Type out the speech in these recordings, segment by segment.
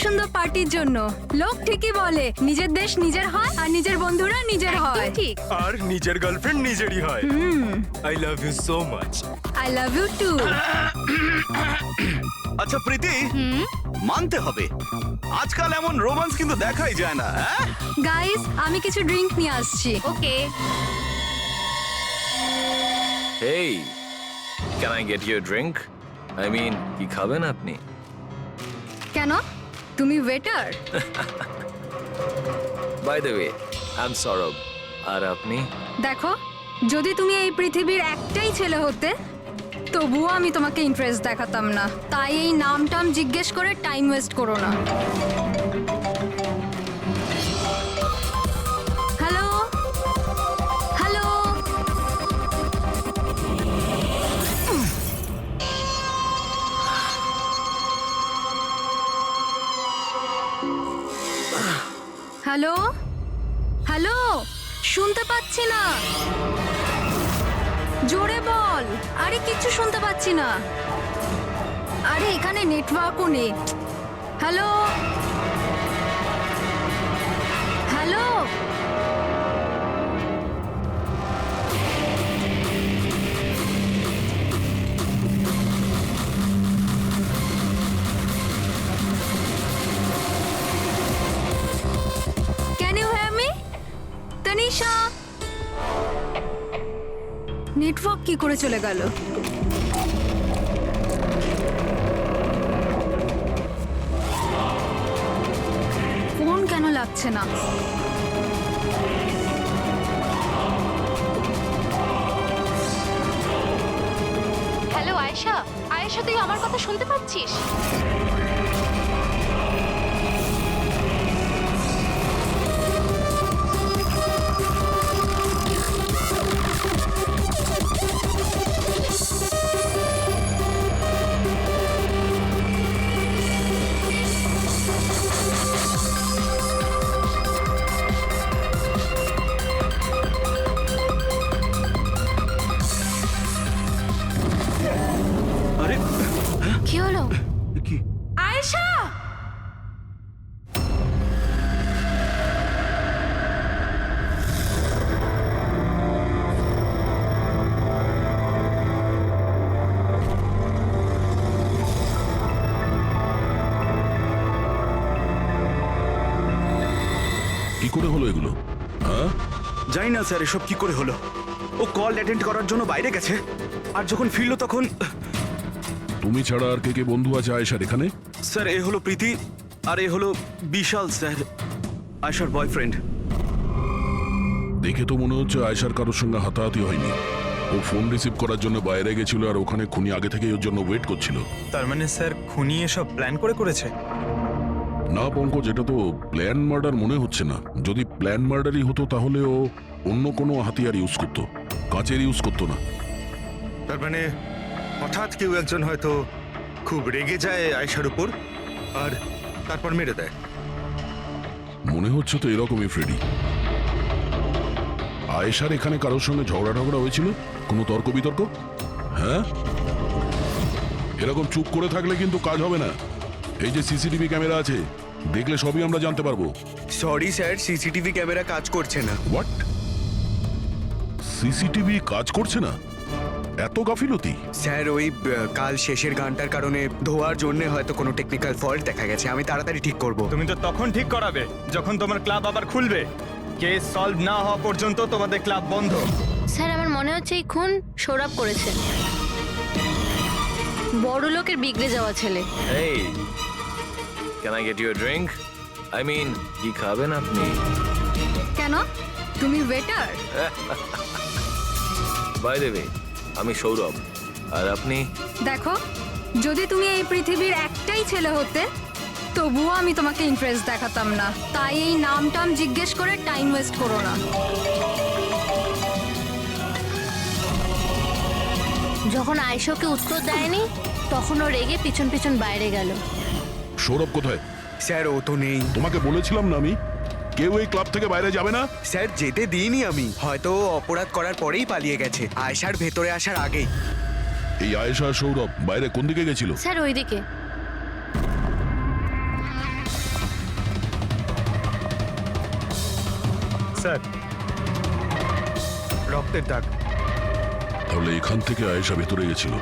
সুন্দর পার্টির জন্য। লোক ঠিকই বলে নিজের দেশ নিজের হয় আর নিজের বন্ধুরা নিজের হয়। ঠিক। আর নিজের গার্লফ্রেন্ড নিজেরই হয়। I love you so much. I love you too. আচ্ছা প্রীতি, মানতে হবে আজকাল এমন রোমান্স কিন্তু দেখাই যায় না। গাইস, আমি কিছু ড্রিঙ্ক নিয়ে আসছি। ওকে। Hey, can I get you a drink? I mean, কি খাবেন আপনি? কেন? তুমি waiter? By the way, I'm Saurabh. আর আপনি? দেখো, যদি তুমি এই পৃথিবীর একটাই ছেলে হতে তবুও আমি তোমাকে ইন্টারেস্ট দেখাতাম না। তাই এই নাম টাম জিজ্ঞেস করে টাইম ওয়েস্ট করো না। হ্যালো হ্যালো, হ্যালো হ্যালো, শুনতে পাচ্ছি না, জোরে বল। আরে কিচ্ছু শুনতে পাচ্ছি না। আরে এখানে নেটওয়ার্কও নেই। Hello hello, can you hear me? Tanisha, network কি করে চলে গেল? ফোন কেন লাগছে না? হ্যালো আয়েশা, আয়েশা তুই আমার কথা শুনতে পাচ্ছিস? আরে কি হলো? কি? আয়েশা! কি করে হলো এগুলো? হ্যাঁ, জানি না স্যার এসব কি করে হলো। ও কল অ্যাটেন্ড করার জন্য বাইরে গেছে, আর যখন ফিরলো তখন তুমি ছাড়া আর কে কে বন্ধু আছে আয়েশার এখানে? স্যার এ হলো প্রীতি, আর এ হলো বিশাল স্যার, আয়েশার বয়ফ্রেন্ড। দেখে তো মনে হচ্ছে আয়েশার কারোর সঙ্গে হাতাহাতি হয়নি। ও ফোন রিসিভ করার জন্য বাইরে গেছিল আর ওখানে খুনি আগে থেকে ওর জন্য ওয়েট করছিল। তার মানে স্যার খুনি এসব প্ল্যান করে করেছে? না পঙ্কজ, এটা তো প্ল্যান মার্ডার মনে হচ্ছে না। যদি প্ল্যান মার্ডারই হতো তাহলে ও অন্য কোনো হাতিয়ার ইউজ করতো, কাঁচের ইউজ করতো না। তার মানে হঠাৎ কেউ একজন হয়তো খুব রেগে যায় আয়েশার উপর আর তারপর মেরে দেয়। মনে হচ্ছে তো এরকমই ফ্রেডি। আয়েশার এখানে কারোর সঙ্গে ঝগড়া টগড়া হয়েছিল? কোনো তর্ক বিতর্ক? হ্যাঁ, এরকম চুপ করে থাকলে কিন্তু কাজ হবে না। এই যে সিসিটিভি ক্যামেরা আছে, দেখলে সবই আমরা জানতে পারবো। সরি স্যার, সিসিটিভি ক্যামেরা কাজ করছে না। হোয়াট? সিসিটিভি কাজ করছে না? এত গাফিলতি? স্যার ওই কাল শেষের গানটার কারণে ধোয়ার জন্য হয়তো কোনো টেকনিক্যাল ফল্ট দেখা গেছে। আমি তাড়াতাড়ি ঠিক করব। তুমি তো তখন ঠিক করাবে যখন তোমার ক্লাব আবার খুলবে। কেস সলভ না হওয়া পর্যন্ত তোমাদের ক্লাব বন্ধ। স্যার আমার মনে হচ্ছে এই খুন সৌরভ করেছে। বড় লোকের বিগড়ে যাওয়া ছেলে। Hey, can I get you a drink? I mean, কি খাবেন আপনি? কেন? তুমি ওয়েটার? By the way, আমি সৌরভ। আর আপনি? দেখো, যদি তুমি এই পৃথিবীর একটাই ছেলে হতে তবুও আমি তোমাকে ইন্টারেস্ট দেখাতাম না। তাই এই নাম টাম জিজ্ঞেস করে টাইম ওয়েস্ট করো না। যখন আয়েশাকে উত্তর দেয়নি তখন ও রেগে পিছন পিছন বাইরে গেল। সৌরভ কোথায়? স্যার ও তো নেই। তোমাকে বলেছিলাম না আমি, কেউ এই ক্লাব থেকে বাইরে যাবে না। স্যার যেতে দিইনি আমি, হয়তো ও অপরাধ করার পরেই পালিয়ে গেছে, আয়েশার ভেতরে আসার আগেই। এই আয়েশা আর সৌরভ বাইরে কোন দিকে গেছিল? স্যার ওইদিকে। স্যার রক্তের দাগ। তাহলে এখান থেকে আয়েশা ভেতরে গেছিল।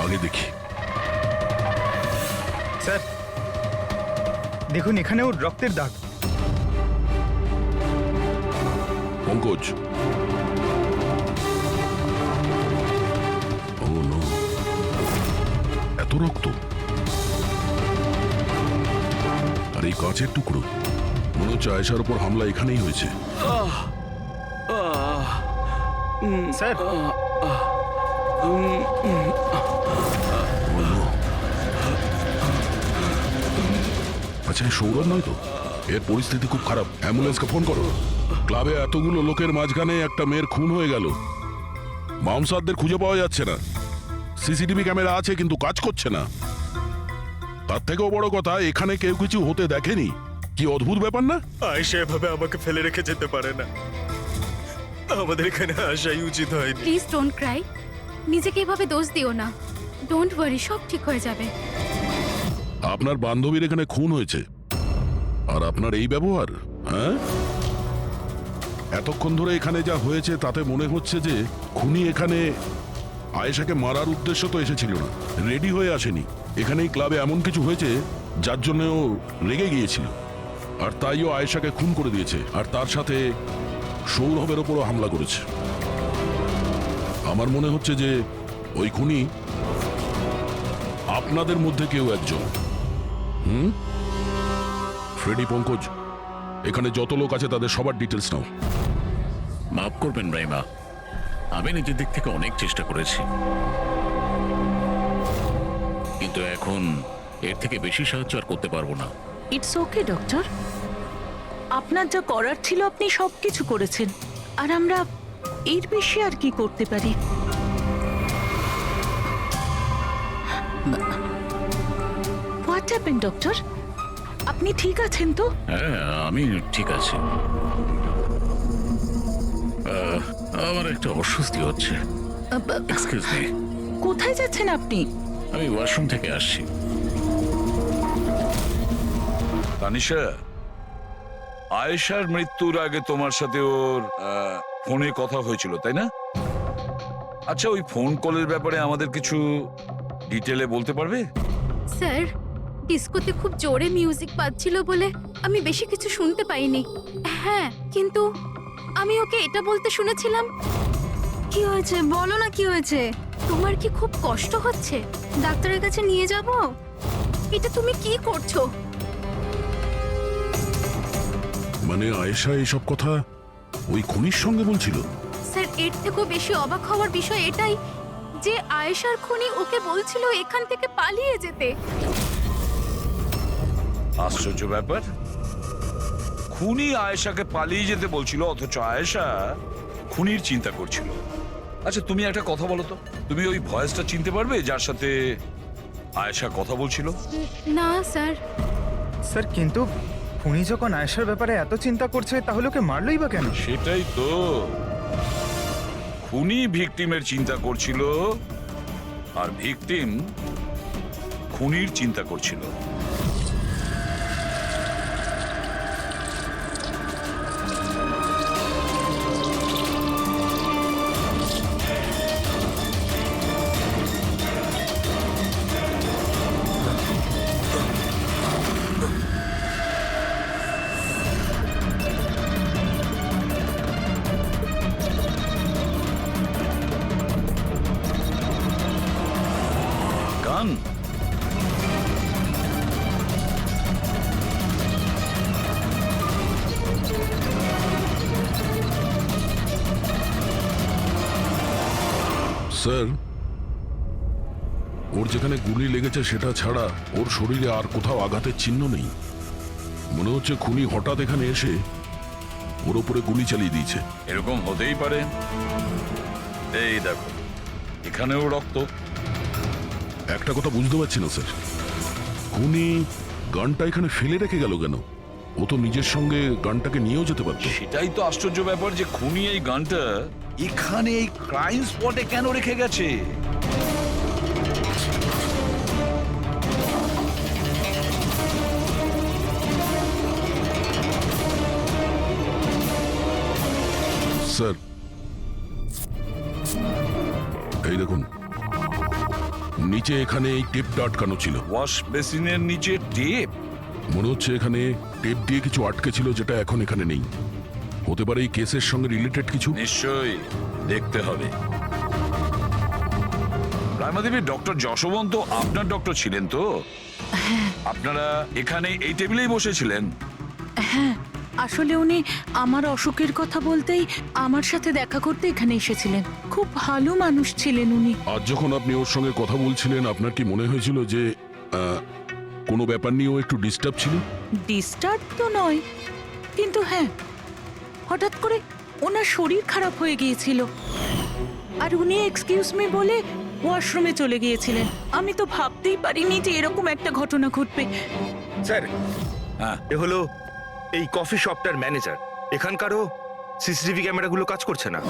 আগে দেখি। স্যার দেখুন এখানেও রক্তের দাগ। পঙ্কজ, ও নো, এত রক্ত! আর এই কাঁচের টুকরো, মনে হচ্ছে আয়েশার উপর হামলা এখানেই হয়েছে। স্যার আচ্ছা, এ সৌরভ নয় তো? এর পরিস্থিতি খুব খারাপ, অ্যাম্বুলেন্সকে ফোন করো। ক্লাবে এতগুলো লোকের মাঝখানে একটা মেয়ের খুন হয়ে গেল। মামসাদদের খুঁজে পাওয়া যাচ্ছে না। সিসিটিভি ক্যামেরা আছে কিন্তু কাজ করছে না। তার থেকেও বড় কথা, এখানে কেউ কিছু হতে দেখেনি। কি অদ্ভুত ব্যাপার না? আয়েশা এভাবে আমাকে ফেলে রেখে যেতে পারে না। আমাদের এখানে আসাই উচিত হয়নি। প্লিজ ডোন্ট ক্রাই, নিজেকে এভাবে দোষ দিও না। ডোন্ট ওয়ারি, সব ঠিক হয়ে যাবে। আপনার বান্ধবীর এখানে খুন হয়েছে, আর আপনার এই ব্যবহার? হ্যাঁ, এতক্ষণ ধরে এখানে যা হয়েছে তাতে মনে হচ্ছে যে খুনি এখানে আয়েশাকে মারার উদ্দেশ্য তো এসেছিল না, রেডি হয়ে আসেনি। এখানেই ক্লাবে এমন কিছু হয়েছে যার জন্য ও রেগে গিয়েছিল, আর তাই ও আয়েশাকে খুন করে দিয়েছে, আর তার সাথে সৌরভের ওপরও হামলা করেছে। আমার মনে হচ্ছে যে ওই খুনি আপনাদের মধ্যে কেউ একজন। ফ্রেডি, পঙ্কজ, এখানে যত লোক আছে তাদের সবার ডিটেলস নাও। মাফ করবেন রাইমা, আমি নিজের দিক থেকে অনেক চেষ্টা করেছি, কিন্তু এখন এর থেকে বেশি সাহায্য আর করতে পারবো না। ইটস ওকে ডক্টর, আপনার যা করার ছিল আপনি সবকিছু করেছেন, আর আমরা এর বেশি আর কি করতে পারি? What happen doctor? আপনি ঠিক আছেন তো? হ্যাঁ, আমি ঠিক আছি। আমার একটা অস্বস্তি হচ্ছে। Excuse me. কোথায় যাচ্ছেন আপনি? আমি ওয়াশরুম থেকে আসছি। তানিশা, আয়েশার মৃত্যুর আগে তোমার সাথে ওর ফোনে কথা হয়েছিল, তাই না? আচ্ছা, ওই ফোন কলের ব্যাপারে আমাদের কিছু ডিটেলে বলতে পারবে? স্যার, ডিস্কোতে খুব জোরে মিউজিক বাজছিল বলে আমি বেশি কিছু শুনতে পাইনি। হ্যাঁ, কিন্তু আমি ওকে এটা বলতে শুনেছিলাম, কি হয়েছে বলো না, কি হয়েছে? তোমার কি খুব কষ্ট হচ্ছে? ডাক্তারের কাছে নিয়ে যাব? এটা তুমি কি করছো? মানে আয়েশা এইসব কথা ওই খুনির সঙ্গে বলছিল? স্যার, এর থেকেও বেশি অবাক হওয়ার বিষয় এটাই যে আয়েশার খুনি ওকে বলছিল এখান থেকে পালিয়ে যেতে। আশ্চর্য ব্যাপার, খুনি আয়েশাকে পালিয়ে যেতে বলছিল, অথচ আয়েশা খুনির চিন্তা করছিল। আচ্ছা, তুমি একটা কথা বলো তো, তুমি ওই ভয়েসটা চিনতে পারবে যার সাথে আয়েশা কথা বলছিল? না স্যার। স্যার কিন্তু খুনি যখন আয়েশার ব্যাপারে এত চিন্তা করছে তাহলে ওকে মারলই বা কেন? সেটাই তো, খুনি ভিকটিমের চিন্তা করছিল আর ভিকটিম খুনির চিন্তা করছিল। গান? স্যার, ওর যেখানে গুলি লেগেছে সেটা ছাড়া ওর শরীরে আর কোথাও আঘাতের চিহ্ন নেই। মনে হচ্ছে খুনি হঠাৎ এখানে এসে ওর উপরে গুলি চালিয়ে দিয়েছে। এরকম হতেই পারে। এই দেখো, এখানেও রক্ত। একটা কথা বুঝতে পারছি না স্যার, খুনি গানটা এখানে ফেলে রেখে গেল কেন? ও তো নিজের সঙ্গে গানটাকে নিয়েও যেতে পারত। সেটাই তো আশ্চর্য ব্যাপার যে খুনি এই গানটা এখানে এই ক্রাইম স্পটে কেন রেখে গেছে। স্যার, এই দেখুন, নিচে এখানে এই টেপটা আটকানো ছিল। ওয়াশ বেসিনের নিচে টেপ? মনে হচ্ছে এখানে টেপ দিয়ে কিছু আটকে ছিল, যেটা এখন এখানে নেই। হতে পারে এই কেসের সঙ্গে রিলেটেড কিছু। নিশ্চয়ই, দেখতে হবে। রায়মাদেবী, ডক্টর যশবন্ত আপনার ডক্টর ছিলেন তো? আপনারা এখানে এই টেবিলেই বসেছিলেন? হ্যাঁ, আসলে উনি আমার অসুখের কথা বলতেই আমার সাথে দেখা করতে এখানে এসেছিলেন। খুব ভালো মানুষ ছিলেন উনি। আজ যখন আপনি ওর সঙ্গে কথা বলছিলেন, আপনার কি মনে হয়েছিল যে কোনো ব্যাপার নিয়ে ও একটু ডিস্টার্ব ছিল? ডিস্টার্ব তো নয়, কিন্তু হ্যাঁ, হঠাৎ করে ওনার শরীর খারাপ হয়ে গিয়েছিল আর উনি এক্সকিউজ মি বলে ওয়াশরুমে চলে গিয়েছিলেন। আমি তো ভাবতেই পারিনি যে এরকম একটা ঘটনা ঘটবে। স্যার, হ্যাঁ, এ হলো এই কফি শপটার ম্যানেজার। এখানকারও সিসিটিভি ক্যামেরাগুলো কাজ করছে না।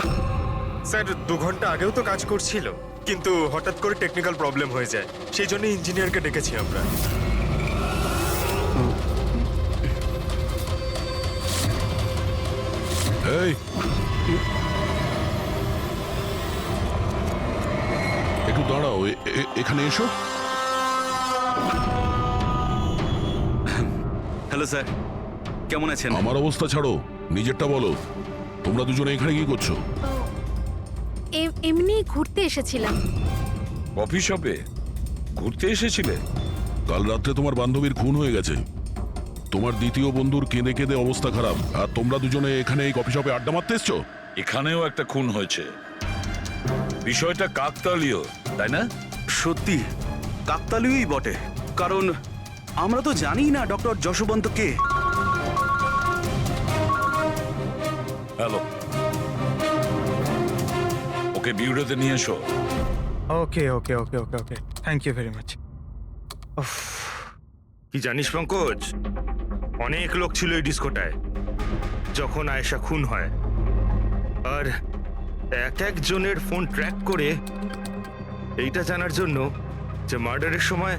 স্যার, 2 ঘন্টা আগেও তো কাজ করছিল, কিন্তু হঠাৎ করে টেকনিক্যাল প্রবলেম হয়ে যায়, সেই জন্য ইঞ্জিনিয়ারকে ডেকেছি আমরা। এই, একটু দাঁড়াও, এখানে এসো। হ্যালো স্যার, কেমন আছেন? আমার অবস্থা ছাড়ো, নিজেরটা বলো। তোমরা দুজনে এখানে কি করছো? এমনি ঘুরতে এসেছিলাম। কফি শপে ঘুরতে এসেছিলে? কাল রাত্রে তোমার বান্ধবীর খুন হয়ে গেছে। তোমার দ্বিতীয় বন্ধুর কেঁদে কেঁদে অবস্থা খারাপ, আর তোমরা দুজনে এখানে এই কফি শপে আড্ডা মারতে এসছো? এখানেও একটা খুন হয়েছে। বিষয়টা কাকতালীয়, তাই না? সত্যি কাকতালীয়ই বটে, কারণ আমরা তো জানি না ডক্টর যশবন্ত কে। হ্যালো, ওকে বিউরোতে নিয়ে এসো। ওকে ওকে ওকে ওকে ওকে, থ্যাংক ইউ ভেরি মাচ। কি জানিস পঙ্কজ, অনেক লোক ছিল এই ডিস্কোটায় যখন আয়েশা খুন হয়, আর এক একজনের ফোন ট্র্যাক করে এইটা জানার জন্য যে মার্ডারের সময়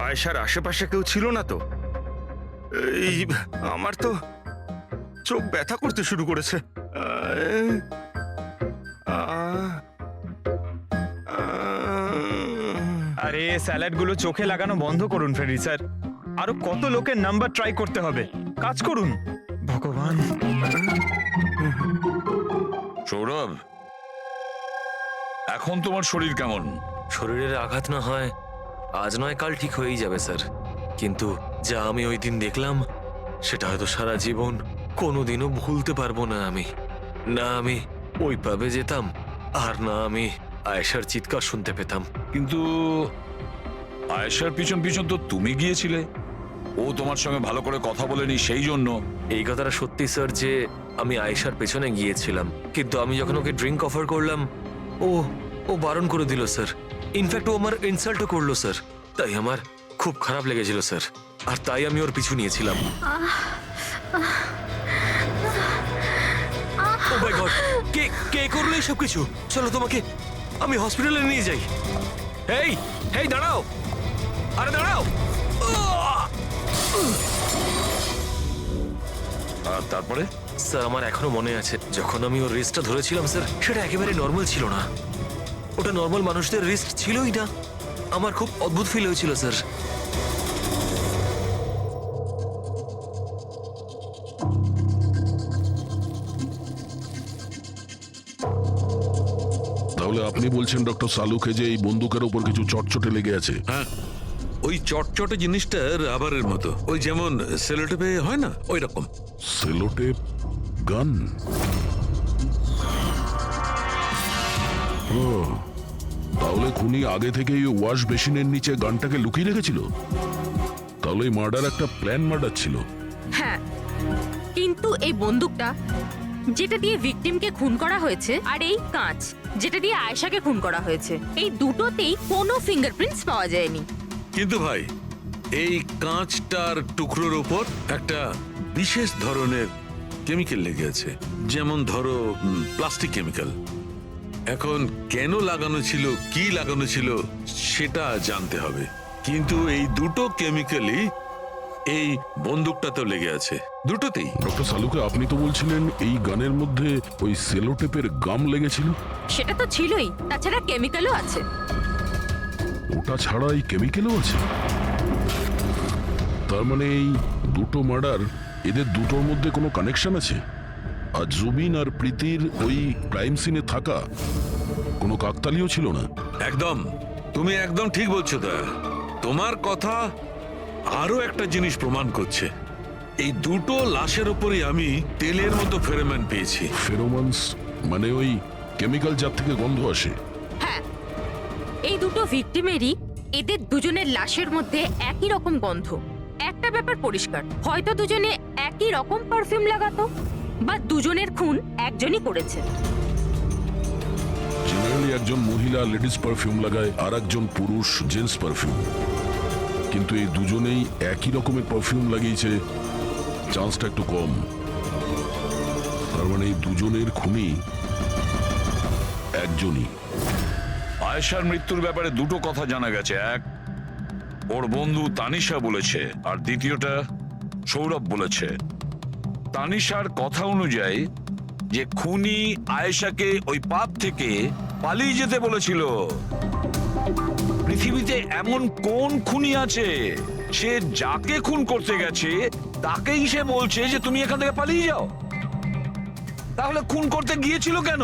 আয়েশার আশেপাশে কেউ ছিল না। তো এই আমার তো চোখ ব্যথা করতে শুরু করেছে। আরে স্যালাডগুলো চোখে লাগানো বন্ধ করুন ফ্রেডি স্যার, আরো কত লোকের নাম্বার ট্রাই করতে হবে, কাজ করুন। ভগবান। সৌরভ, এখন তোমার শরীর কেমন? শরীরের আঘাত না হয় আজ নয় কাল ঠিক হয়েই যাবে স্যার, কিন্তু যা আমি ওই দিন দেখলাম সেটা হয়তো সারা জীবন কোনোদিনও ভুলতে পারবো না আমি। না আমি ওই পাবে যেতাম, আর না আমি আয়েশার চিৎকার শুনতে পেতাম। কিন্তু আয়েশার পিছন পিছন তো তুমি গিয়েছিলে, ও তোমার সঙ্গে ভালো করে কথা বলেনি সেই জন্য। এই কথাটা সত্যি স্যার যে আমি আয়েশার পেছনে গিয়েছিলাম, কিন্তু আমি যখন ওকে ড্রিঙ্ক অফার করলাম ও বারণ করে দিল স্যার। ইনফ্যাক্ট ও আমার ইনসাল্টও করলো স্যার, তাই আমার খুব খারাপ লেগেছিল স্যার, আর তাই আমি ওর পিছু নিয়েছিলাম। ও মাই গড, কে করলো এইসব কিছু? চলো তোমাকে আমি হসপিটালে নিয়ে যাই। এই এই দাঁড়াও, আরে দাঁড়াও। আর তারপরে? স্যার আমার এখনো মনে আছে যখন আমি ওর রিস্টটা ধরেছিলাম স্যার, সেটা একেবারে নর্মাল ছিল না, ওটা নর্মাল মানুষদের রিস্ট ছিলই না। আমার খুব অদ্ভুত ফিল হয়েছিল স্যার। তাহলে আপনি বলছেন ডক্টর সালুকে যে এই বন্দুকের উপর কিছু চটচটে লেগে আছে? হ্যাঁ, ওই চটচটে জিনিসটা রাবারের মতো, ওই যেমন সেলোটেপে হয় না, ওই রকম। সেলোটেপ গান? ও, তাহলে খুনি আগে থেকেই ওয়াশ বেসিনের নিচে গানটাকে লুকিয়ে রেখেছিল। তাহলে এই মার্ডার একটা প্ল্যান মার্ডার ছিল। হ্যাঁ, কিন্তু এই বন্দুকটা যেটা দিয়ে ভিকটিমকে খুন করা হয়েছে, আর এই কাঁচ যেটা দিয়ে আয়েশাকে খুন করা হয়েছে, এই দুটোতেই কোনো ফিঙ্গারপ্রিন্টস পাওয়া যায়নি। কিন্তু ভাই, এই কাঁচটার টুকরোর উপর একটা বিশেষ ধরনের কেমিক্যাল লেগে আছে, যেমন ধরো প্লাস্টিক কেমিক্যাল। এখন কেন লাগানো ছিল, কি লাগানো ছিল সেটা জানতে হবে, কিন্তু এই দুটো কেমিক্যালই এই বন্দুকটাতেও লেগে আছে, দুটোতেই। ডক্টর সালুকে আপনি তো বলছিলেন এই গানের মধ্যে ওই সেলোটেপের গাম লেগেছিল। সেটা তো ছিলই, তাছাড়া কেমিক্যালও আছে। ওটা ছাড়া এই কেমিক্যালও আছে। তার মানে এই দুটো মার্ডার, এদের দুটোর মধ্যে কোনো কানেকশন আছে? আর জুবিন আর প্রীতির ওই ক্রাইম সিনে থাকা কোনো কাকতালিও ছিল না? একদম, তুমি একদম ঠিক বলছো দা। তোমার কথা আরো একটা জিনিস প্রমাণ করছে। এই দুটো লাশের উপরই আমি তেলের মতো ফেরোমন পেয়েছি। ফেরোমনস মানে ওই কেমিক্যাল যার থেকে গন্ধ আসে? হ্যাঁ, এই দুটো ভিকটিমেরই এদের দুজনের লাশের মধ্যে একই রকম গন্ধ। একটা ব্যাপার পরিষ্কার, হয়তো দুজনে একই রকম পারফিউম লাগাতো, বা দুজনের খুন একজনই করেছে। জেনারেলি একজন মহিলা লেডিস পারফিউম লাগায়, আর একজন পুরুষ জেন্টস পারফিউম। কিন্তু এই দুজনেই একই রকমের পারফিউম লাগিয়েছে, চান্সটা একটু কম। তার মানে এই দুজনের খুনি একজনই। আয়েশার মৃত্যুর ব্যাপারে দুটো কথা জানা গেছে। এক, ওর বন্ধু তানিশা বলেছে, আর দ্বিতীয়টা সৌরভ বলেছে। তানিশার কথা অনুযায়ী যে খুনি আয়েশাকে ওই পাপ থেকে পালিয়ে যেতে বলেছিল। পৃথিবীতে এমন কোন খুনি আছে সে যাকে খুন করতে গেছে তাকেই সে বলছে যে তুমি এখান থেকে পালিয়ে যাও? তাহলে খুন করতে গিয়েছিল কেন?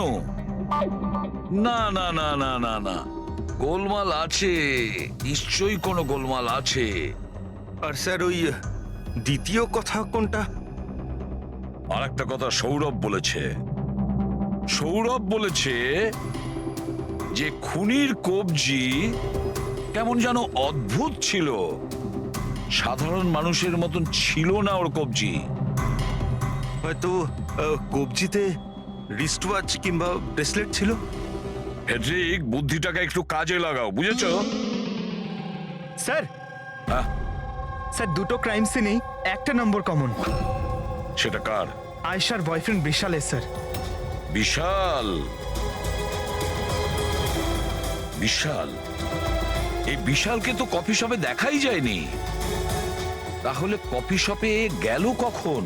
না না না না না না, গোলমাল আছে, নিশ্চয়ই কোনো গোলমাল আছে। আর স্যার ওই দ্বিতীয় কথা কোনটা? আর একটা কথা সৌরভ বলেছে। সৌরভ বলেছে যে খুনির কবজি কেমন যেন অদ্ভুত ছিল, সাধারণ মানুষের মতন ছিল না ওর কবজি। হয়তো কবজিতে রিস্ট ওয়াচ কিংবা ব্রেসলেট ছিল। ফেডরিক, বুদ্ধিটাকে একটু কাজে লাগাও, বুঝেছো? স্যার, হ্যাঁ, স্যার দুটো ক্রাইম সিনেই একটা নম্বর কমন। সেটা কার? আয়েশার বয়ফ্রেন্ড বিশালের স্যার। বিশাল? বিশাল? এই বিশালকে তো কফি শপে দেখাই যায়নি। তাহলে কফি শপে গেল কখন?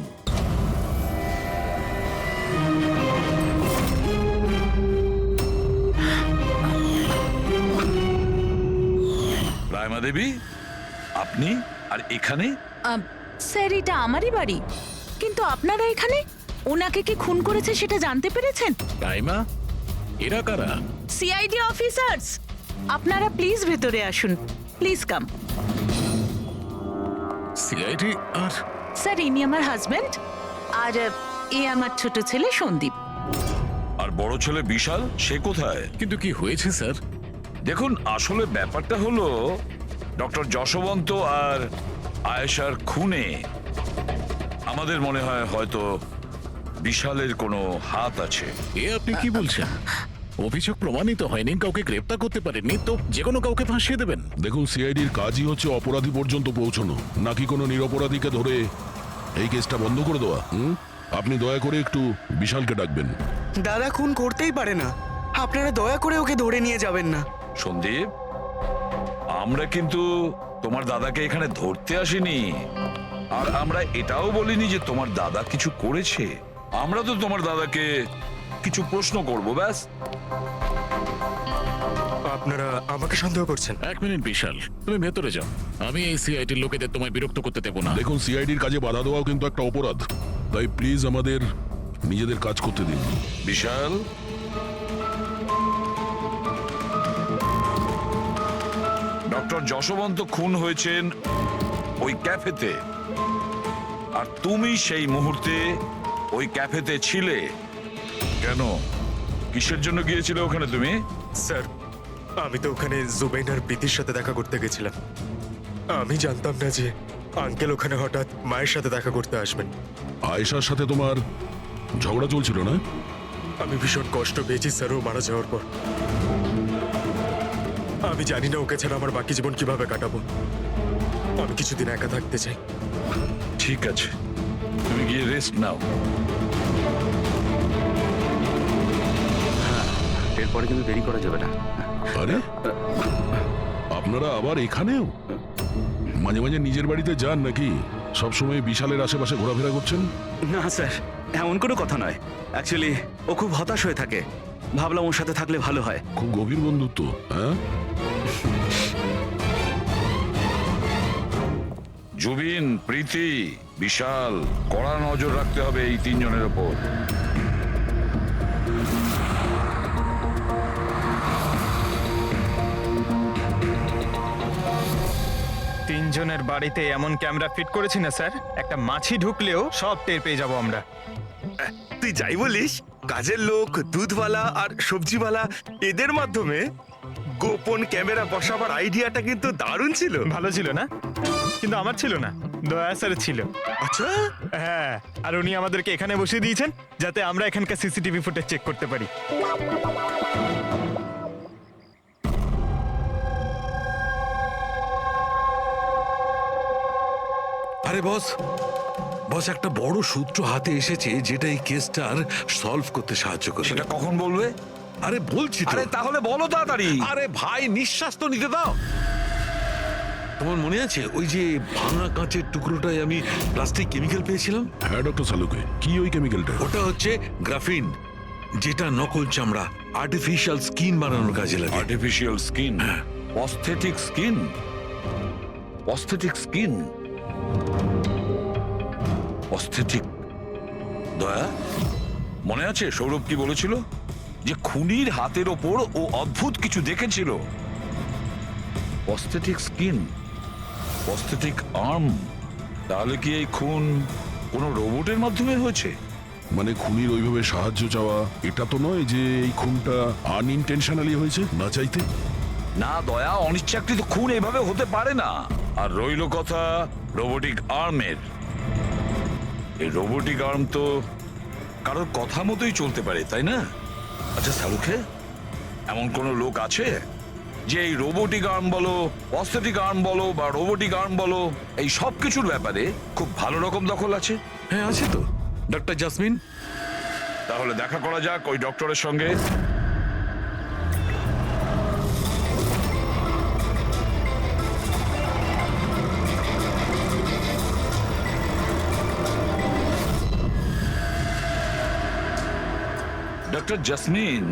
রায়মা দেবী, আপনি আর এখানে? স্যার, এটা আমারই বাড়ি, কিন্তু আপনারা এখানে? ওনাকে কি খুন করেছে সেটা জানতে পেরেছেন? রাইমা, এরা কারা? CID officers. আপনারা প্লিজ ভেতরে আসুন, প্লিজ কাম। সিআইডি? আর স্যার, ইনি আমার হাজবেন্ড, আর এ আমার ছোট ছেলে সন্দীপ। আর বড় ছেলে বিশাল, সে কোথায়? কিন্তু কি হয়েছে স্যার? দেখুন, আসলে ব্যাপারটা হলো ডক্টর যশবন্ত আর আয়েশার খুনে আমাদের মনে হয় হয়তো বিশালের কোনো হাত আছে। এ আপনি কি বলছেন? অভিযোগ প্রমাণিত হয়নি, কাউকে গ্রেপ্তার করতে পারেননি, তো যে কোনো কাউকে ফাঁসিয়ে দেবেন? দেখুন, সিআইডির কাজই হচ্ছে অপরাধী পর্যন্ত পৌঁছানো, নাকি কোনো নিরপরাধীকে ধরে এই কেসটা বন্ধ করে দেওয়া। আপনি দয়া করে একটু বিশালকে ডাকবেন। দাদা খুন করতেই পারে না, আপনারা দয়া করে ওকে ধরে নিয়ে যাবেন না। সন্দীপ, আমরা কিন্তু তোমার দাদাকে এখানে ধরতে আসিনি, আর আমরা এটাও বলিনি যে তোমার দাদা কিছু করেছে। আমরা তো তোমার দাদাকে কিছু প্রশ্ন করব, ব্যাস। আপনারা আমাকে সন্দেহ করছেন? এক মিনিট বিশাল, তুমি ভেতরে যাও। আমি এই সিআইডির লোকেদের তোমায় বিরক্ত করতে দেবো না। দেখুন, সিআইডির কাজে বাধা দেওয়াও কিন্তু একটা অপরাধ, তাই প্লিজ আমাদের নিজেদের কাজ করতে দিন। বিশাল, ডক্টর যশবন্ত খুন হয়েছেন ওই ক্যাফেতে, আর তুমি সেই মুহূর্তে ওই ক্যাফেতে ছিলে। কেন, কিসের জন্য গিয়েছিলে ওখানে তুমি? স্যার, আমি তো ওখানে জুবাইন আর প্রীতির সাথে দেখা করতে গেছিলাম। আমি জানতাম না যে আঙ্কেল ওখানে হঠাৎ মায়ের সাথে দেখা করতে আসবেন। আয়েশার সাথে তোমার ঝগড়া চলছিল না? আমি ভীষণ কষ্ট পেয়েছি স্যার ও মারা যাওয়ার পর। আমি জানি না ওকে ছাড়া আমার বাকি জীবন কিভাবে কাটাবো। আমি কিছুদিন একা থাকতে চাই। ঠিক আছে, তুমি গিয়ে রেস্ট নাও। এরপরে কিন্তু দেরি করা যাবে না। আরে, আপনারা আবার এখানেও? মাঝে মাঝে নিজের বাড়িতে যান নাকি? সবসময় বিশালের আশেপাশে ঘোরাফেরা করছেন? না স্যার, এমন কোনো কথা নয়। অ্যাকচুয়ালি ও খুব হতাশ হয়ে থাকে, ভাবলাম ওর সাথে থাকলে ভালো হয়। খুব গভীর বন্ধুত্ব, হ্যাঁ? জুবিন, প্রীতি, বিশাল, কড়া নজর রাখতে হবে এই তিনজনের ওপর। তিনজনের বাড়িতে এমন ক্যামেরা ফিট করেছি না স্যার, একটা মাছি ঢুকলেও সব টের পেয়ে যাবো আমরা। তুই যাই বলিস, কাজের লোক, দুধওয়ালা আর সবজিওয়ালা এদের মাধ্যমে গোপন ক্যামেরা বসাবার আইডিয়াটা কিন্তু দারুণ ছিল। ভালো ছিল না? কিন্তু আমার ছিল না, দয়া স্যার ছিল। আচ্ছা, হ্যাঁ, আর উনি আমাদেরকে এখানে বসিয়ে দিয়েছেন যাতে আমরা এখানকার সিসিটিভি ফুটেজ চেক করতে পারি। আরে বস, বস একটা বড় সূত্র হাতে এসেছে যেটা এই কেসটার সলভ করতে সাহায্য করবে। সেটা কখন বলবে? আরে বলছি তো। আরে তাহলে বলো তাড়াতাড়ি। আরে ভাই, নিঃশ্বাস তো নিতে দাও। তোমার মনে আছে ওই যে ভাঙা কাঁচের টুকরোটায় আমি প্লাস্টিক কেমিক্যাল পেয়েছিলাম? হ্যাঁ ডক্টর সালুকে, কি ওই কেমিক্যালটা? ওটা হচ্ছে গ্রাফিন, যেটা নকল চামড়া, আর্টিফিশিয়াল স্কিন বানানোর কাজে লাগে। Artificial skin, aesthetic skin, aesthetic skin, aesthetic. দয়া, মনে আছে সৌরভ কি বলেছিল? যে খুনির হাতের ওপর ও অদ্ভুত কিছু দেখেছিল। Aesthetic skin, aesthetic arm. তাহলে কি এই খুন কোনো রোবটের মাধ্যমে হয়েছে? মানে খুনির ওইভাবে সাহায্য চাওয়া এটা তো নয় যে এই খুনটা আনইনটেনশনালি হয়েছে, না চাইতে? না দয়া, অনিচ্ছাকৃত খুন এভাবে হতে পারে না। আর রইল কথা রোবোটিক আর্মের। এই রোবোটিক আর্ম তো কারোর কথা মতোই চলতে পারে, তাই না? আচ্ছা সালুখে, এমন কোন লোক আছে যে এই রোবোটিক আর্ম বলো, অস্থেটিক আর্ম বলো বা রোবোটিক আর্ম বলো, এই সব কিছুর ব্যাপারে খুব ভালো রকম দখল আছে? হ্যাঁ আছে তো, ডক্টর জাসমিন। তাহলে দেখা করা যাক ওই ডক্টরের সঙ্গে। ডক্টর জাসমিন,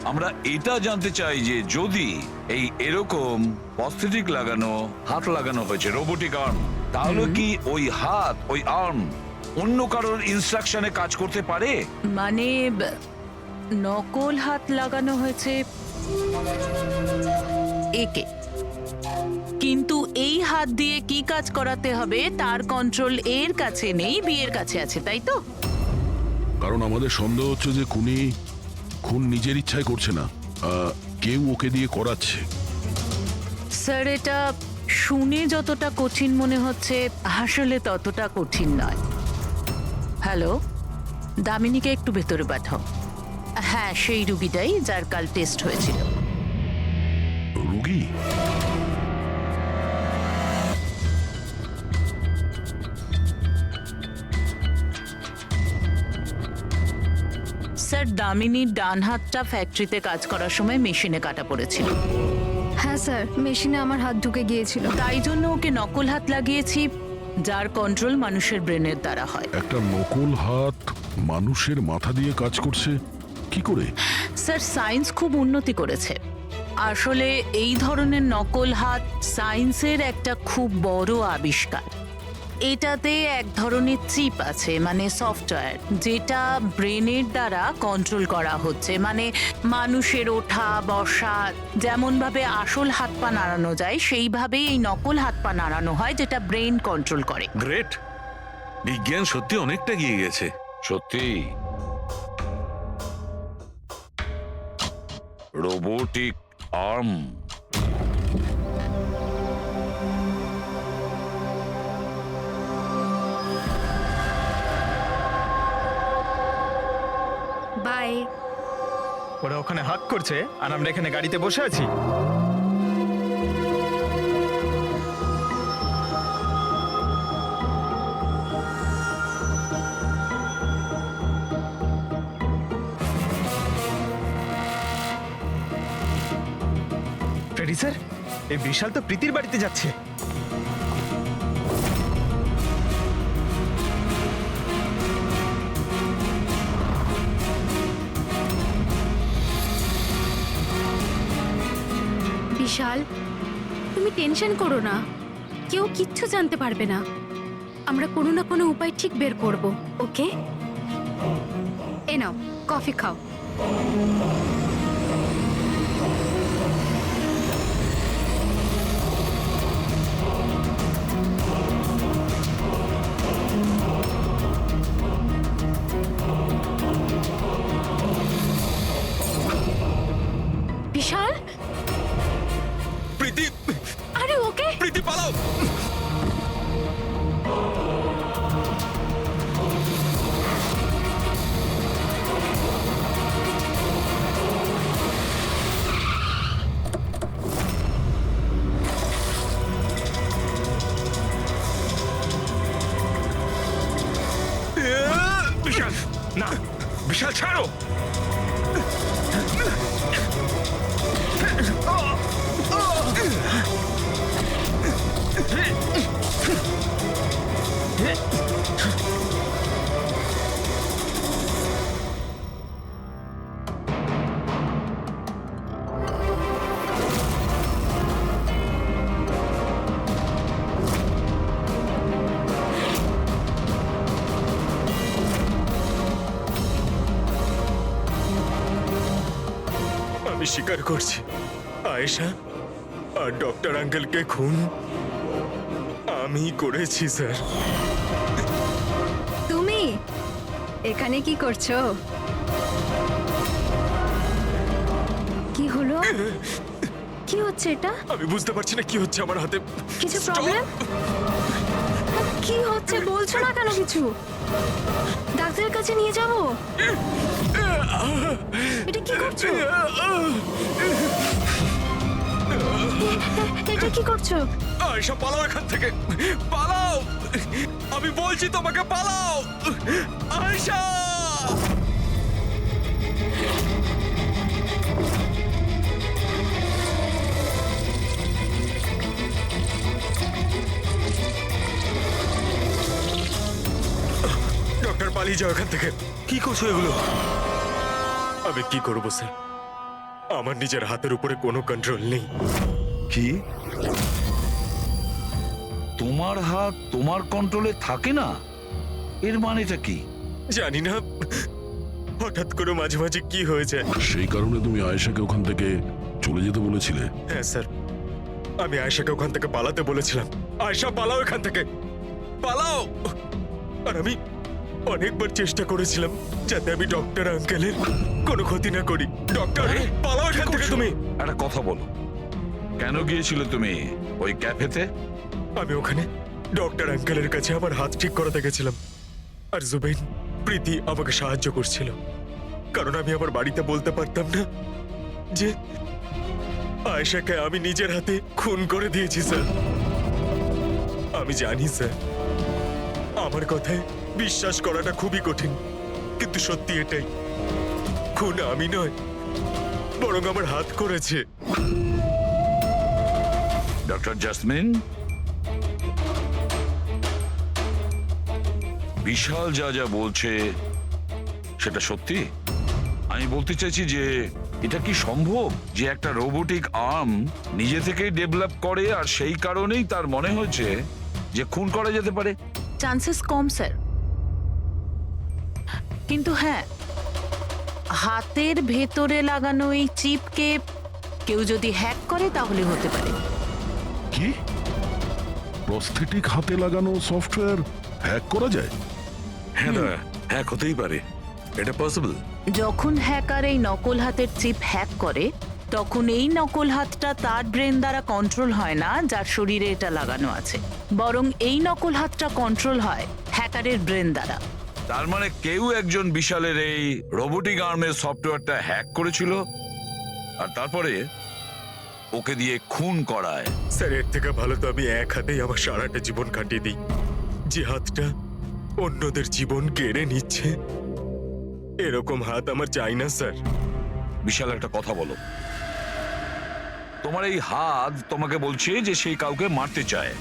আমরা এটা জানতে চাই যে যদি এই এরকম প্রস্থেটিক লাগানো হাত লাগানো হয়েছে রোবোটিক আর্ম, তাহলে কি ওই হাত, ওই আর্ম অন্য কারোর ইনস্ট্রাকশনে কাজ করতে পারে? মানে নকল হাত লাগানো হয়েছে একে, কিন্তু এই হাত দিয়ে কি কাজ করাতে হবে তার কন্ট্রোল এর কাছে নেই, বিয়ের কাছে আছে, তাই তো? কারণ আমাদের সন্দেহ হচ্ছে যে খুন নিজের ইচ্ছায় করছে না, কেউ ওকে দিয়ে করাচ্ছে। স্যার, এটা শুনে যতটা কঠিন মনে হচ্ছে আসলে ততটা কঠিন নয়। হ্যালো, দামিনীকে একটু ভেতরে পাঠাও। হ্যাঁ, সেই রুগীটাই যার কাল টেস্ট হয়েছিল। রুগী? স্যার, দামিনীর ডান হাতটা ফ্যাক্টরিতে কাজ করার সময় মেশিনে কাটা পড়েছিল। হ্যাঁ স্যার, মেশিনে আমার হাত ঢুকে গিয়েছিল। তাই জন্য ওকে নকল হাত লাগিয়েছি, যার কন্ট্রোল মানুষের ব্রেনের দ্বারা হয়। একটা নকল হাত মানুষের মাথা দিয়ে কাজ করছে কি করে? স্যার, সায়েন্স খুব উন্নতি করেছে। আসলে এই ধরনের নকল হাত সায়েন্সের একটা খুব বড় আবিষ্কার। এটাতে এক ধরনের চিপ আছে, মানে সফটওয়্যার, যেটা ব্রেনের দ্বারা কন্ট্রোল করা হচ্ছে। মানে মানুষের ওঠা বসা যেমন ভাবে আসল হাত পা নাড়ানো যায়, সেইভাবেই এই নকল হাত পা নাড়ানো হয়, যেটা ব্রেন কন্ট্রোল করে। গ্রেট, বিজ্ঞান সত্যি অনেকটা এগিয়ে গেছে। সত্যি রোবোটিক আর্ম। বাই। ওরা ওখানে হাত করছে আর আমরা এখানে গাড়িতে বসে আছি। ফ্রেডি স্যার, এই বিশাল তো প্রীতির বাড়িতে যাচ্ছে। বিশাল, তুমি টেনশন করো না, কেউ কিচ্ছু জানতে পারবে না। আমরা কোনো না কোনো উপায় ঠিক বের করব, ওকে? এ নাও কফি খাও। বিশাল, প্রীতি, আরে ওকে। প্রীতি পালাও। বিশাল, না, বিশাল ছাড়ো। আমি স্বীকার করছি, আয়েশা আর ডক্টর আঙ্কেলকে খুন আমি করেছি স্যার। তুমি এখানে কি করছো? কি হলো? কি হচ্ছে এটা? আমি বুঝতে পারছি না কি হচ্ছে আমার হাতে। কিছু প্রবলেম? কি হচ্ছে বলছো না কেন কিছু? ডাক্তারের কাছে নিয়ে যাব? এটা কি করছো? এটা কি করছো? আয়েশা পালাও এখান থেকে, পালাও! আমি বলছি তোমাকে পালাও, আয়েশা! ডক্টর পালিয়ে যাও এখান থেকে। কি করছো এগুলো? আমি কি করবো স্যার? আমার নিজের হাতের উপরে কোনো কন্ট্রোল নেই। কি তোমার হাত তোমার কন্ট্রোলে থাকে না? এর মানেটা কি? জানি না, হঠাৎ করে মাঝে মাঝে কি হয়ে যায়। সেই কারণে তুমি আয়েশাকে ওখান থেকে চলে যেতে বলেছিলে? হ্যাঁ স্যার, আমি আয়েশাকে ওখান থেকে পালাতে বলেছিলাম। আয়েশা পালাও এখান থেকে, পালাও! আর আমি অনেকবার চেষ্টা করেছিলাম যাতে আমি ডক্টর আঙ্কেলের কোনো ক্ষতি না করি। ডক্টর, পালাও এখান থেকে তুমি। একটা কথা বলো, কেন গিয়েছিলে তুমি ওই ক্যাফেতে? আমি ওখানে ডক্টর আঙ্কেলের কাছে আমার হাত ঠিক করাতে গেছিলাম, আর জুবেইন, প্রীতি আমাকে সাহায্য করছিল, কারণ আমি আমার বাড়িতে বলতে পারতাম না যে আয়েশাকে আমি নিজের হাতে খুন করে দিয়েছি স্যার। আমি জানি স্যার, আমার কথায় বিশ্বাস করাটা খুবই কঠিন, কিন্তু সত্যি এটাই, খুন আমি নয়, বরং আমার হাত করেছে। ডক্টর জাসমিন, বিশাল যা যা বলছে সেটা সত্যি? আমি বলতে চাইছি যে এটা কি সম্ভব যে একটা রোবোটিক আর্ম নিজে থেকেই ডেভেলপ করে আর সেই কারণেই তার মনে হয়েছে যে খুন করা যেতে পারে? চান্সেস কম স্যার, কিন্তু হ্যাঁ, হাতের ভেতরে লাগানো এই চিপকে কেউ যদি হ্যাক করে তাহলে হতে পারে। কি? প্রস্থেটিক হাতে লাগানো সফটওয়্যার হ্যাক করা যায়? হ্যাঁ দাদা, হ্যাক হতেই পারে, এটা পসিবল। যখন হ্যাকার এই নকল হাতের চিপ হ্যাক করে, তখন এই নকল হাতটা তার ব্রেন দ্বারা কন্ট্রোল হয় না যার শরীরে এটা লাগানো আছে, বরং এই নকল হাতটা কন্ট্রোল হয় হ্যাকারের ব্রেন দ্বারা। তার মানে কেউ একজন বিশালের এই রোবোটিক আর্মের সফটওয়্যারটা হ্যাক করেছিল আর তারপরে ওকে দিয়ে খুন করায়। স্যার, এর থেকে ভালো তো আমি এক হাতেই আমার সারাটা জীবন কাটিয়ে দিই। যে হাতটা অন্যদের জীবন কেড়ে নিচ্ছে, এরকম হাত আমার চাই না স্যার। বিশাল, একটা কথা বলো, তোমার এই হাত তোমাকে বলছে যে সেই কাউকে মারতে চায়,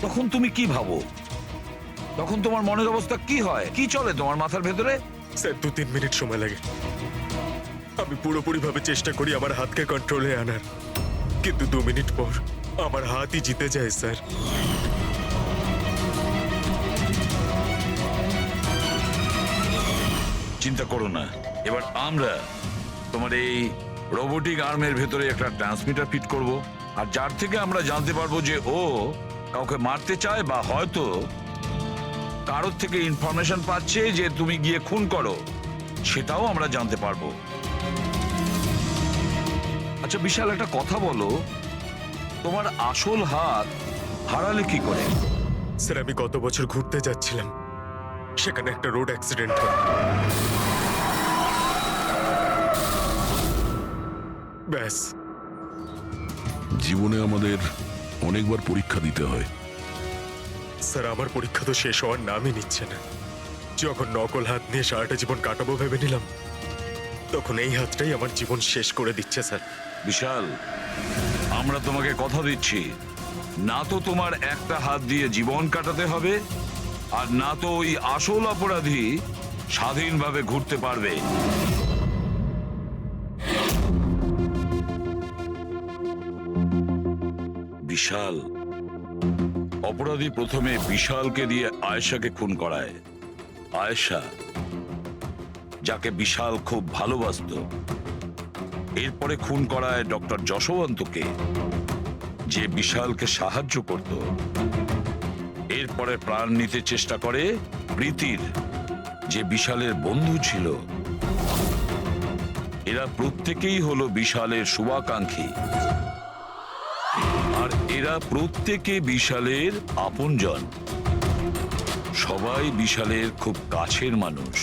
তখন তুমি কি ভাবো? তখন তোমার মনের অবস্থা কি হয়? কি চলে তোমার মাথার ভেতরে? স্যার, 2-3 মিনিট সময় লাগে। আমি পুরোপুরি ভাবে চেষ্টা করি আমার হাতকে কন্ট্রোলে আনার, কিন্তু 2 মিনিট পর আমার হাতই জিতে যায় স্যার। চিন্তা করো না, এবার আমরা তোমার এই রোবোটিক আর্মের ভেতরে একটা ট্রান্সমিটার ফিট করব, আর যার থেকে আমরা জানতে পারবো যে ও কাউকে মারতে চায় বা হয়তো কারোর থেকে ইনফরমেশন পাচ্ছে যে তুমি গিয়ে খুন করো, সেটাও আমরা জানতে পারবো। আচ্ছা বিশাল, একটা কথা বলো, তোমার আসল হাত হারালে কি করে? স্যার আমি গত বছর ঘুরতে যাচ্ছিলাম, সেখানে একটা রোড অ্যাক্সিডেন্ট হয়। ব্যাস। জীবনে আমাদের অনেকবার পরীক্ষা দিতে হয়। স্যার আমার পরীক্ষা তো শেষ হওয়ার নামই নিচ্ছে না। যখন নকল হাত নিয়ে সারাটা জীবন কাটাবো ভেবে নিলাম, তখন এই হাতটাই আমার জীবন শেষ করে দিচ্ছে স্যার। বিশাল, আমরা তোমাকে কথা দিচ্ছি, না তো তোমার একটা হাত দিয়ে জীবন কাটাতে হবে, আর না তো ওই আসল অপরাধী স্বাধীনভাবে ঘুরতে পারবে। বিশাল, অপরাধী প্রথমে বিশালকে দিয়ে আয়েশাকে খুন করায়। আয়েশা, যাকে বিশাল খুব ভালোবাসতো, এরপরে খুন করায় ডক্টর যশবন্তকে, যে বিশালকে সাহায্য করত। এরপরে প্রাণ নিতে চেষ্টা করে প্রীতির, যে বিশালের বন্ধু ছিল। এরা প্রত্যেকেই হলো বিশালের শুভাকাঙ্ক্ষী, আর এরা প্রত্যেকে বিশালের আপনজন। সবাই বিশালের খুব কাছের মানুষ।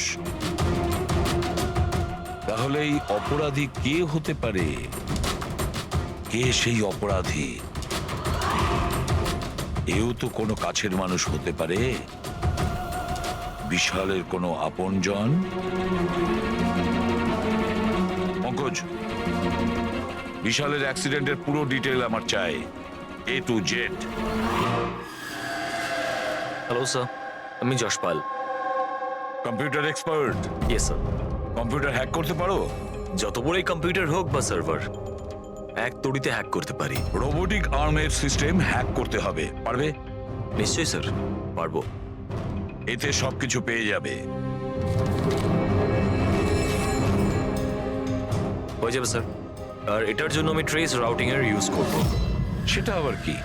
তাহলে এই অপরাধী কে হতে পারে? কে সেই অপরাধী? এও তো কোনো কাছের মানুষ হতে পারে, বিশালের কোনো আপনজন। পঙ্কজ, বিশালের অ্যাক্সিডেন্টের পুরো ডিটেল আমার চাই, A to Z। Hello sir, আমি Yashpal. Computer expert? Yes sir. Computer hack করতে পারো? যত বড়ই কম্পিউটার হোক বা সার্ভার, এক তড়িতে হ্যাক করতে পারি। রোবোটিক আর্মের সিস্টেম হ্যাক করতে হবে, পারবে? নিশ্চয়ই স্যার, পারবো। এতে সবকিছু পেয়ে যাবে। হয়ে যাবে স্যার। আর এটার জন্য আমি ট্রেস রাউটিং এর ইউজ করব। সেটা আবার কি?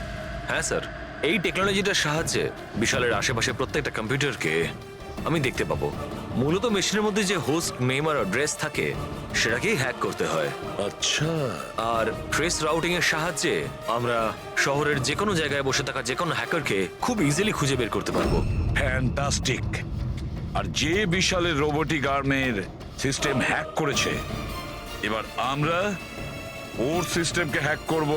হ্যাঁ স্যার, এই টেকনোলজিটার সাহায্যে বিশালের আশেপাশে প্রত্যেকটা কম্পিউটারকে আমি দেখতে পাবো। মূলত মেশিনের মধ্যে যে হোস্ট নেম আর অ্যাড্রেস থাকে, সেটাকেই হ্যাক করতে হয়। আচ্ছা। আর ট্রেস রাউটিং এর সাহায্যে আমরা শহরের যে কোনো জায়গায় বসে থাকা যে কোনো হ্যাকারকে খুব ইজিলি খুঁজে বের করতে পারবো। ফ্যান্টাস্টিক। আর যে বিশালের রোবোটিক আর্মের সিস্টেম হ্যাক করেছে, এবার আমরা ওর সিস্টেমকে হ্যাক করব।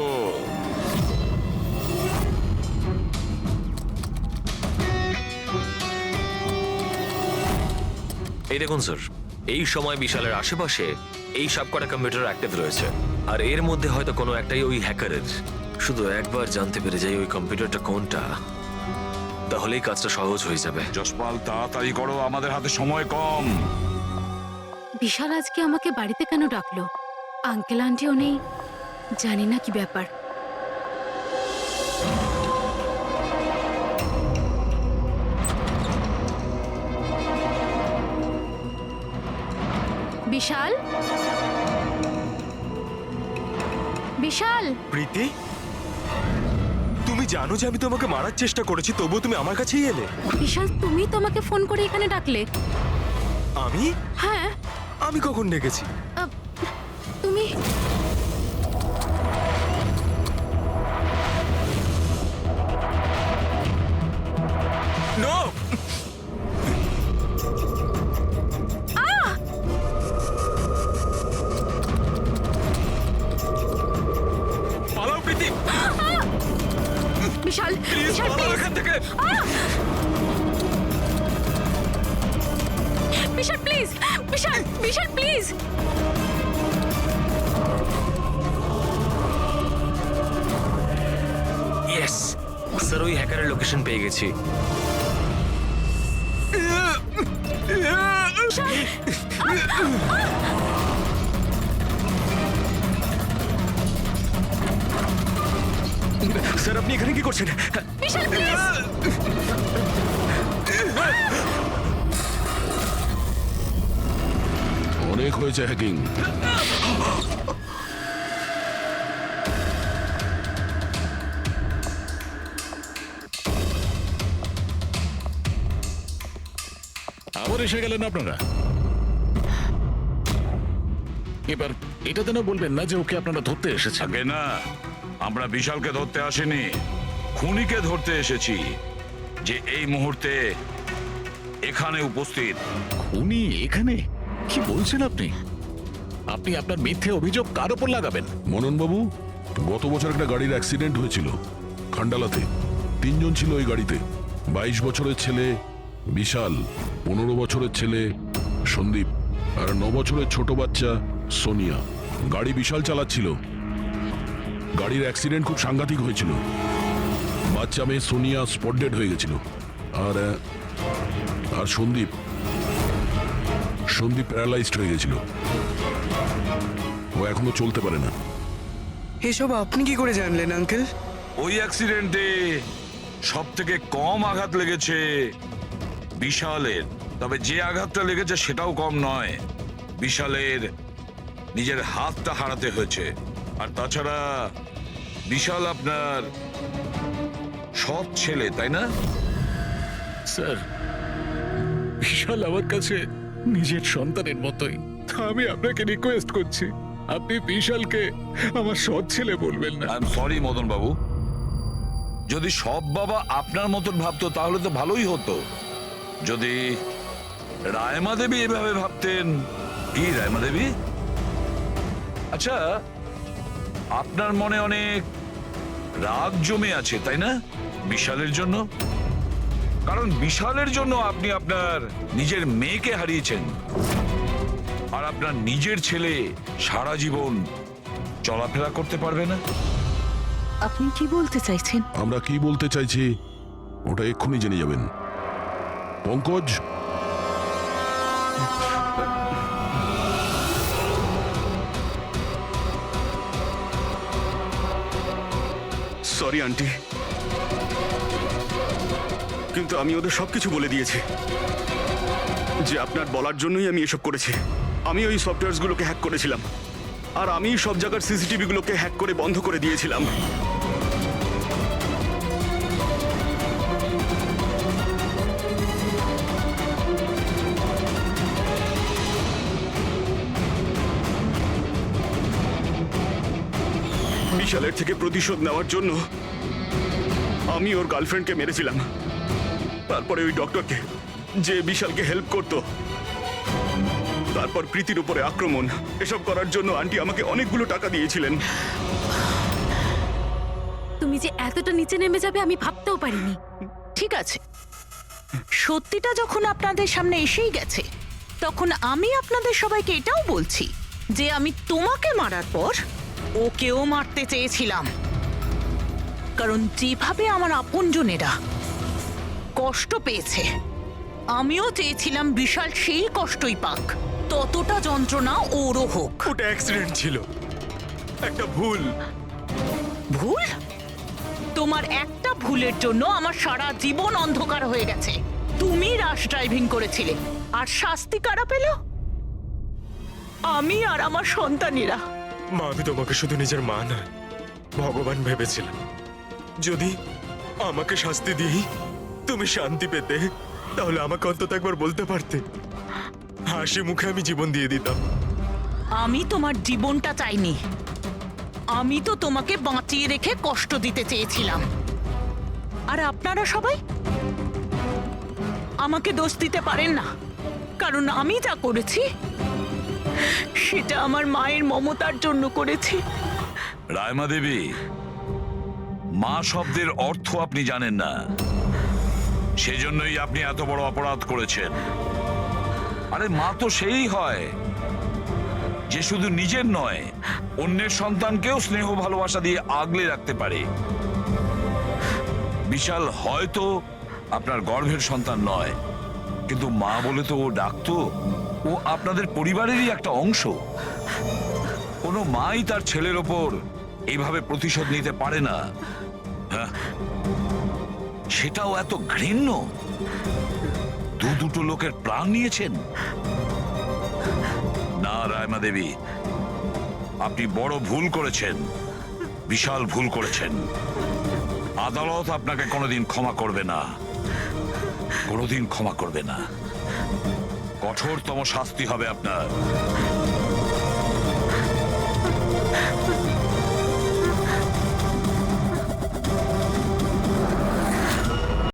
এই দেখুন স্যার, এই সময় বিশালের আশেপাশে এই সব কটা কম্পিউটার অ্যাক্টিভ রয়েছে, আর এর মধ্যে হয়তো কোনো একটাই ওই হ্যাকারের। শুধু একবার জানতে পেরে যাই ওই কম্পিউটারটা কোনটা, তাহলেই কাজটা সহজ হয়ে যাবে। যশপাল, তাড়াতাড়ি করো, আমাদের হাতে সময় কম। বিশাল আজকে আমাকে বাড়িতে কেন ডাকলো? আঙ্কেল আন্টিও নেই, জানি না কি ব্যাপার। বিশাল, বিশাল। প্রীতি, তুমি জানো যে আমি তোমাকে মারার চেষ্টা করেছি, তবুও তুমি আমার কাছেই এলে। বিশাল, তুমি তোমাকে ফোন করে এখানে ডাকলে? আমি? হ্যাঁ। আমি কখন ডেকেছি? তুমি নো! পালাও প্রীতি! বিশাল, প্লিজ বিশাল, পালাও প্লিজ। এখান থেকে! Vishal please, Vishal, Vishal please. Yes sir, ওই হ্যাকারের লোকেশন পেয়ে গেছি। আপনি এখানে কি করছেন? বিশাল প্লিজ অনেক হয়েছে হ্যাকিং। আবার এসে গেলেন আপনারা। এবার এটা যেন বলবেন না যে ওকে আপনারা ধরতে এসেছেন। আগে না, আমরা বিশালকে ধরতে আসিনি, খুনিকে ধরতে এসেছি, যে এই মুহূর্তে এখানে উপস্থিত। খুনি এখানে? কি বলছেন আপনি? আপনি আপনার মিথ্যে অভিযোগ কার ওপর লাগাবেন? মনন বাবু, গত বছর একটা গাড়ির অ্যাক্সিডেন্ট হয়েছিল খান্ডালাতে। 3 জন ছিল ওই গাড়িতে। 22 বছরের ছেলে বিশাল, 15 বছরের ছেলে সন্দীপ আর 9 বছরের ছোট বাচ্চা সোনিয়া। গাড়ি বিশাল চালাচ্ছিল। গাড়ির অ্যাক্সিডেন্ট খুব সাংঘাতিক হয়েছিল। বাচ্চা মেয়ে সোনিয়া স্পট ডেড হয়ে গেছিল। আর আর সন্দীপ প্যারালাইজড হয়ে গেছিল। ও এখনো চলতে পারে না। এসব আপনি কি করে জানলেন আঙ্কেল? ওই অ্যাক্সিডেন্টে সব থেকে কম আঘাত লেগেছে বিশালের, তবে যে আঘাতটা লেগেছে সেটাও কম নয়। বিশালের নিজের হাতটা হারাতে হয়েছে। আর তাছাড়া বিশাল আপনার সৎ ছেলে, তাই না? স্যার, বিশাল আমার কাছে নিজের সন্তানের মতোই। আমি আপনাকে রিকোয়েস্ট করছি, আপনি বিশালকে আমার সৎ ছেলে বলবেন না। আই এম সরি মদন বাবু, যদি সব বাবা আপনার মতন ভাবতো তাহলে তো ভালোই হতো। যদি রায়মা দেবী এভাবে ভাবতেন। কি রায়মা দেবী? আচ্ছা, আপনার মনে অনেক রাগ জমে আছে, তাই না বিশালের জন্য? কারণ বিশালের জন্য আপনি আপনার নিজের মেয়েকে হারিয়েছেন, আর আপনার নিজের ছেলে সারা জীবন চলাফেরা করতে পারবে না। আপনি কি বলতে চাইছেন? আমরা কি বলতে চাইছি ওটা এক্ষুনি জেনে যাবেন। পঙ্কজ, সরি আন্টি, কিন্তু আমি ওদের সবকিছু বলে দিয়েছি যে আপনার বলার জন্যই আমি এসব করেছি। আমি ওই সফটওয়্যারগুলোকে হ্যাক করেছিলাম, আর আমি সব জায়গার সিসিটিভি গুলোকে হ্যাক করে বন্ধ করে দিয়েছিলাম। বিশালের থেকে প্রতিশোধ নেওয়ার জন্য আমি ওর গার্লফ্রেন্ডকে মেরেছিলাম। তারপরে ওই ডক্টরকে, যে বিশালকে হেল্প করত, তারপর প্রীতির উপরে আক্রমণ। এসব করার জন্য আন্টি আমাকে অনেকগুলো টাকা দিয়েছিলেন। তুমি যে এতটা নিচে নেমে যাবে আমি ভাবতেও পারিনি। ঠিক আছে, সত্যিটা যখন আপনাদের সামনে এসেই গেছে, তখন আমি আপনাদের সবাইকে এটাও বলছি যে আমি তোমাকে মারার পর ওকেও মারতে চেয়েছিলাম। কারণ যেভাবে আমার আপনজনেরা কষ্ট পেয়েছে, আমিও চেয়েছিলাম বিশাল সেই কষ্টই পাক, ততটা যন্ত্রণা ওরও হোক। ওটা অ্যাক্সিডেন্ট ছিল, একটা ভুল। ভুল? তোমার একটা ভুলের জন্য আমার সারা জীবন অন্ধকার হয়ে গেছে। তুমি রাশ ড্রাইভিং করেছিলে, আর শাস্তি কারা পেল? আমি আর আমার সন্তানেরা। মা, আমি তোমাকে শুধু নিজের মা নয়, ভগবান ভেবেছিলাম। যদি আমাকে শাস্তি দিই তুমি শান্তি পেতে, তাহলে আমাকে অন্তত একবার বলতে পারতে। হাসি মুখে আমি জীবন দিয়ে দিতাম। আমি তোমার জীবনটা চাইনি, আমি তো তোমাকে বাঁচিয়ে রেখে কষ্ট দিতে চেয়েছিলাম। আর আপনারা সবাই আমাকে দোষ দিতে পারেন না, কারণ আমি যা করেছি সেটা আমার মায়ের মমতার জন্য করেছি। রায়মা দেবী, মা শব্দের অর্থ আপনি জানেন না, সেজন্যই আপনি এত বড় অপরাধ করেছেন। আরে মা তো সেই হয় যে শুধু নিজের নয়, অন্যের সন্তানকেও স্নেহ ভালোবাসা দিয়ে আগলে রাখতে পারে। বিশাল হয়তো আপনার গর্ভের সন্তান নয়, কিন্তু মা বলে তো ও ডাকতো। ও আপনাদের পরিবারেরই একটা অংশ। কোনো মাই তার ছেলের ওপর এইভাবে প্রতিশোধ নিতে পারে না। হ্যাঁ সেটাও এত ঘৃণ্য, দুটো লোকের প্রাণ নিয়েছেন। না রায়মা দেবী, আপনি বড় ভুল করেছেন, বিশাল ভুল করেছেন। আদালত আপনাকে কোনোদিন ক্ষমা করবে না, কোনোদিন ক্ষমা করবে না। কঠোরতম শাস্তি হবে আপনার।